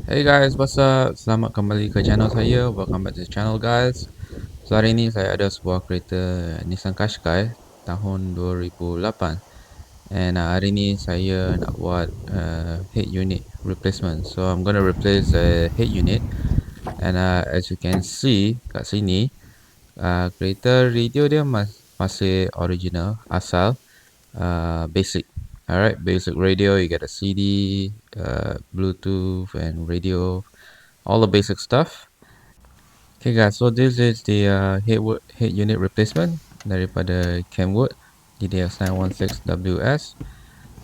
Hey guys, what's up? Selamat kembali ke channel saya. Welcome back to the channel guys. So hari ini saya ada sebuah kereta Nissan Qashqai tahun 2008. And hari ini saya nak buat head unit replacement. So I'm gonna replace the head unit. And as you can see kat sini, kereta radio dia masih original, asal basic. Alright, basic radio. You get a CD, Bluetooth, and radio, all the basic stuff. Okay guys, so this is the head unit replacement daripada Kenwood DDX916WS.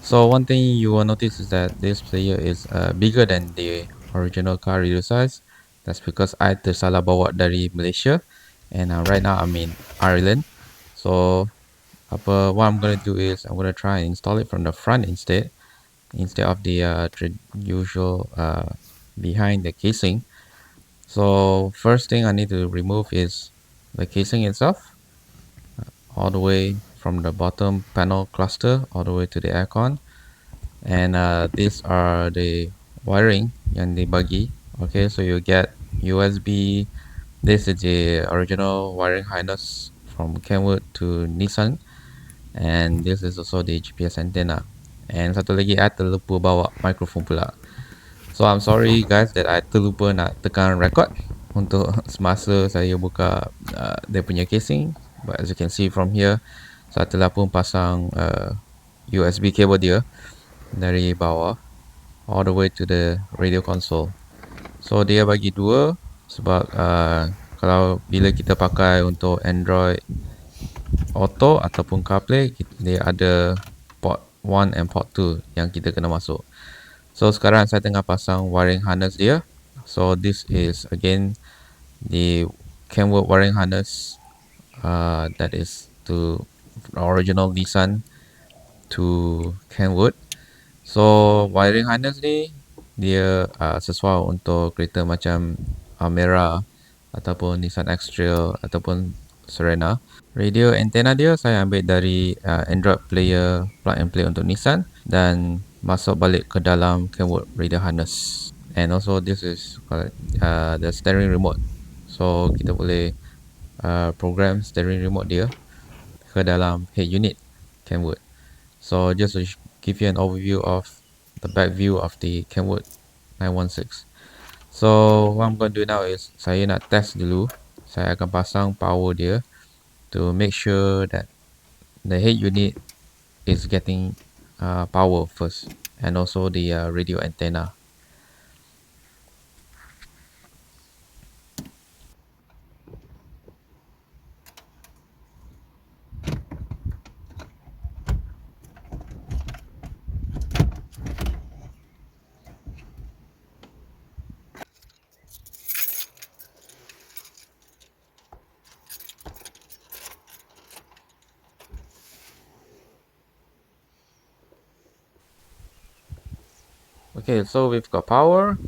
So one thing you will notice is that this player is bigger than the original car radio size. That's because I tersalah bawa dari Malaysia, and right now I'm in Ireland. So what I'm gonna do is I'm gonna try and install it from the front instead of the usual behind the casing. So first thing I need to remove is the casing itself, all the way from the bottom panel cluster all the way to the aircon. And these are the wiring yang dibagi. Okay, so you get USB. This is the original wiring harness from Kenwood to Nissan, and this is also the GPS antenna. And satu lagi I terlupa bawa microphone pula. So I'm sorry guys that I terlupa nak tekan record untuk semasa saya buka dia punya casing. But as you can see from here, saya telah pun pasang USB cable dia dari bawah all the way to the radio console. So dia bagi dua sebab kalau bila kita pakai untuk Android Auto ataupun CarPlay, dia ada port 1 and port 2 yang kita kena masuk. So sekarang saya tengah pasang wiring harness dia. So this is again the Kenwood wiring harness that is to original Nissan to Kenwood. So wiring harness ni dia sesuai untuk kereta macam Almera ataupun Nissan X-Trail ataupun Serena. Radio antenna dia saya ambil dari Android player plug and play untuk Nissan dan masuk balik ke dalam Kenwood radio harness. And also this is the steering remote. So kita boleh program steering remote dia ke dalam head unit Kenwood. So just to give you an overview of the back view of the Kenwood 916. So what I'm going to do now is saya nak test dulu. Saya akan pasang power dia to make sure that the head unit is getting power first, and also the radio antenna. Okay, so we've got power,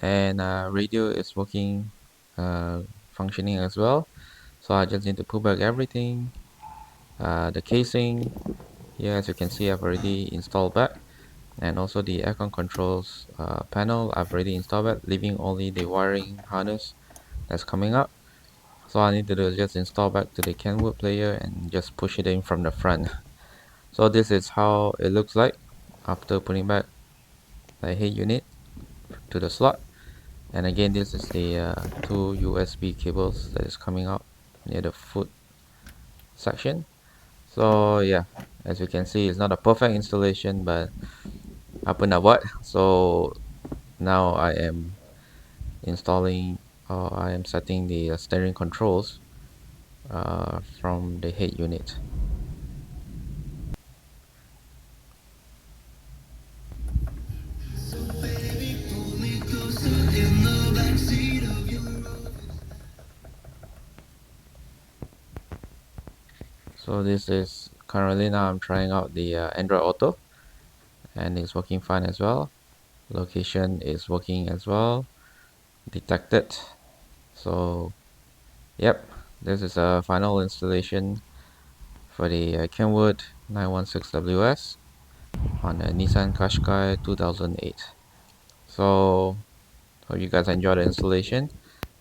and radio is working, functioning as well. So I just need to pull back everything. The casing here, as you can see, I've already installed back, and also the aircon controls panel I've already installed back, leaving only the wiring harness that's coming up. So all I need to do is just install back to the Kenwood player and just push it in from the front. So this is how it looks like after putting back the head unit to the slot. And again, this is the two USB cables that is coming out near the foot section. So yeah, as you can see, it's not a perfect installation, but apa nak buat. So now I am installing, or I am setting the steering controls from the head unit. So this is currently, now I'm trying out the Android Auto, and it's working fine as well. Location is working as well, detected. So yep, this is a final installation for the Kenwood 916WS on a Nissan Qashqai 2008. So Hope you guys enjoy the installation.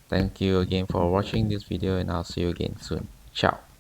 Thank you again for watching this video, and I'll see you again soon. Ciao.